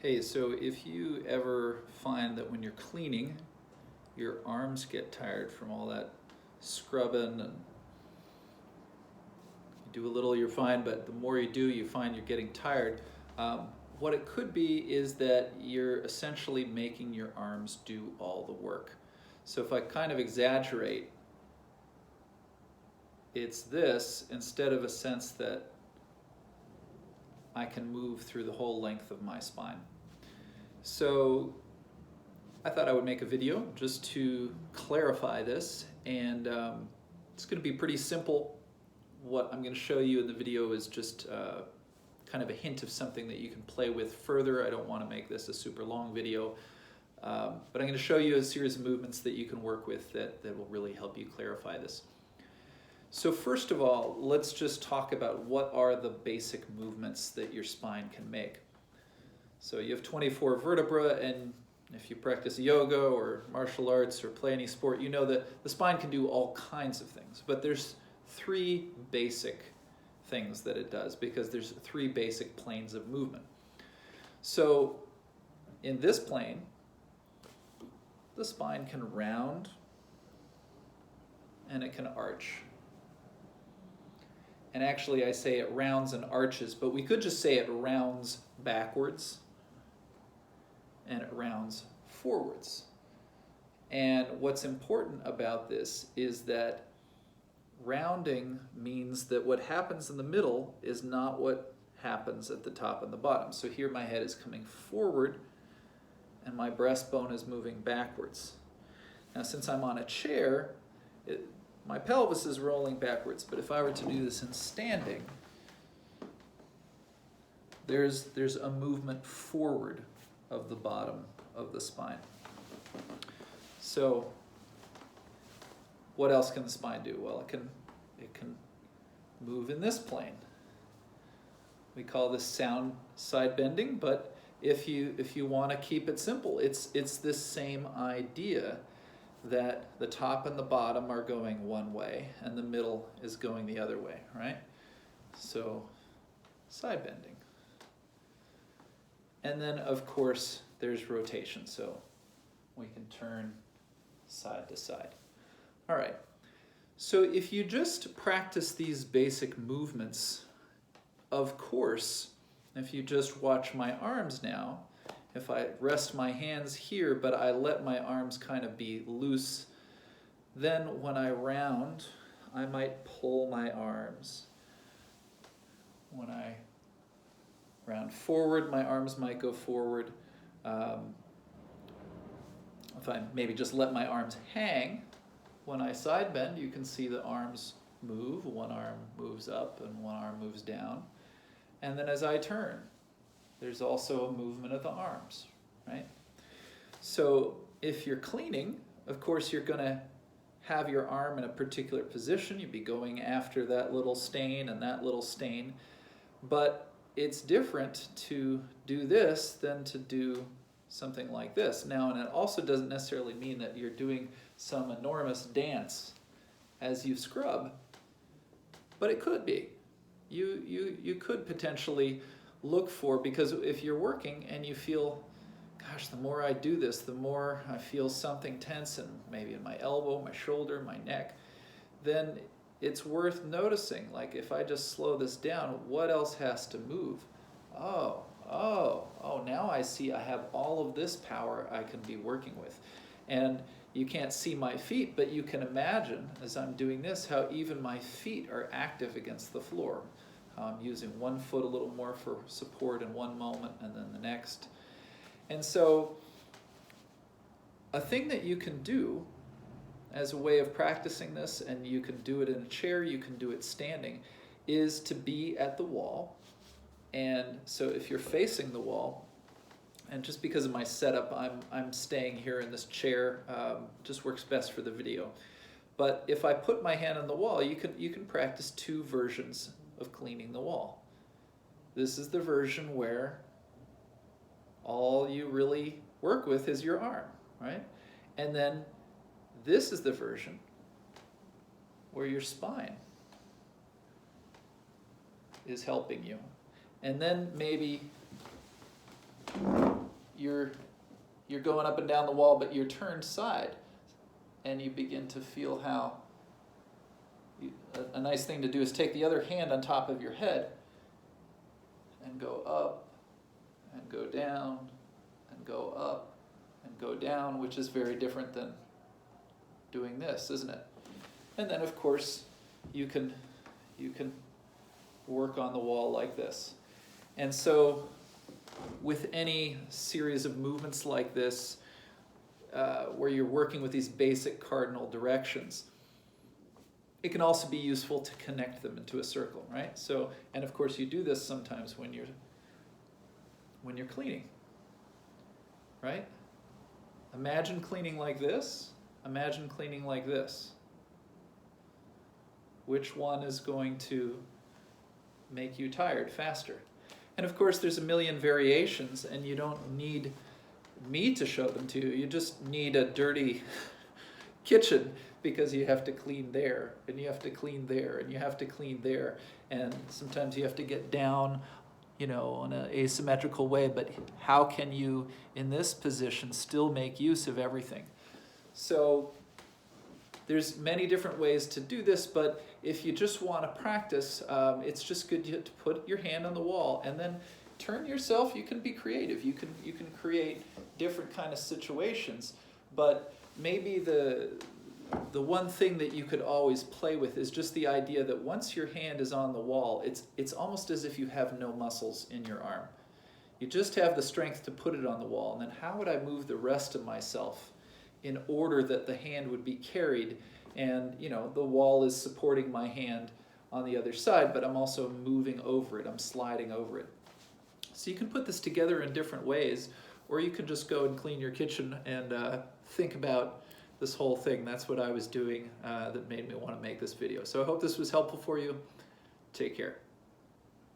Hey, so if you ever find that when you're cleaning, your arms get tired from all that scrubbing, and you do a little, you're fine, but the more you do, you find you're getting tired. What it could be is that you're essentially making your arms do all the work. So if I kind of exaggerate, it's this instead of a sense that I can move through the whole length of my spine. So I thought I would make a video just to clarify this, and it's going to be pretty simple. What I'm going to show you in the video is just kind of a hint of something that you can play with further. I don't want to make this a super long video, but I'm going to show you a series of movements that you can work with that will really help you clarify this. So first of all, let's just talk about what are the basic movements that your spine can make. So you have 24 vertebrae, and if you practice yoga or martial arts or play any sport, you know that the spine can do all kinds of things. But there's three basic things that it does because there's three basic planes of movement. So in this plane, the spine can round and it can arch. And actually I say it rounds and arches, but we could just say it rounds backwards and it rounds forwards. And what's important about this is that rounding means that what happens in the middle is not what happens at the top and the bottom. So here my head is coming forward and my breastbone is moving backwards. Now since I'm on a chair, my pelvis is rolling backwards, but if I were to do this in standing, there's a movement forward of the bottom of the spine. So what else can the spine do? Well, it can move in this plane. We call this sound side bending, but if you want to keep it simple, it's this same idea that the top and the bottom are going one way and the middle is going the other way, right? So side bending. And then of course there's rotation, so we can turn side to side. All right, so if you just practice these basic movements, of course, if you just watch my arms now, if I rest my hands here, but I let my arms kind of be loose, then when I round, I might pull my arms. When I round forward, my arms might go forward. If I maybe just let my arms hang, when I side bend, you can see the arms move. One arm moves up and one arm moves down. And then as I turn, there's also a movement of the arms, right? So if you're cleaning, of course, you're going to have your arm in a particular position. You'd be going after that little stain and that little stain. But it's different to do this than to do something like this. Now, and it also doesn't necessarily mean that you're doing some enormous dance as you scrub, but it could be. You could potentially look for, because if you're working and you feel, gosh, the more I do this, the more I feel something tense, and maybe in my elbow, my shoulder, my neck, then it's worth noticing, like if I just slow this down, what else has to move? Oh, now I see I have all of this power I can be working with. And you can't see my feet, but you can imagine as I'm doing this how even my feet are active against the floor. I'm using one foot a little more for support in one moment and then the next. And so a thing that you can do as a way of practicing this, and you can do it in a chair, you can do it standing, is to be at the wall. And so if you're facing the wall, and just because of my setup, I'm staying here in this chair, just works best for the video. But if I put my hand on the wall, you can practice two versions of cleaning the wall. This is the version where all you really work with is your arm, right? And then this is the version where your spine is helping you. And then maybe you're going up and down the wall, but you're turned side, and you begin to feel how a nice thing to do is take the other hand on top of your head and go up and go down and go up and go down, which is very different than doing this, isn't it? And then of course you can work on the wall like this. And so with any series of movements like this, where you're working with these basic cardinal directions, it can also be useful to connect them into a circle, right? So, and of course you do this sometimes when you're cleaning, right? Imagine cleaning like this, imagine cleaning like this. Which one is going to make you tired faster? And of course there's a million variations, and you don't need me to show them to you. You just need a dirty kitchen, because you have to clean there, and you have to clean there, and you have to clean there, and sometimes you have to get down, you know, in an asymmetrical way, but how can you, in this position, still make use of everything? So there's many different ways to do this, but if you just want to practice, it's just good to put your hand on the wall and then turn yourself. You can be creative. You can create different kind of situations, but maybe the one thing that you could always play with is just the idea that once your hand is on the wall, it's almost as if you have no muscles in your arm. You just have the strength to put it on the wall, and then how would I move the rest of myself in order that the hand would be carried, and you know, the wall is supporting my hand on the other side, but I'm also moving over it, I'm sliding over it. So you can put this together in different ways, or you can just go and clean your kitchen and think about this whole thing. That's what I was doing that made me want to make this video. So I hope this was helpful for you. Take care.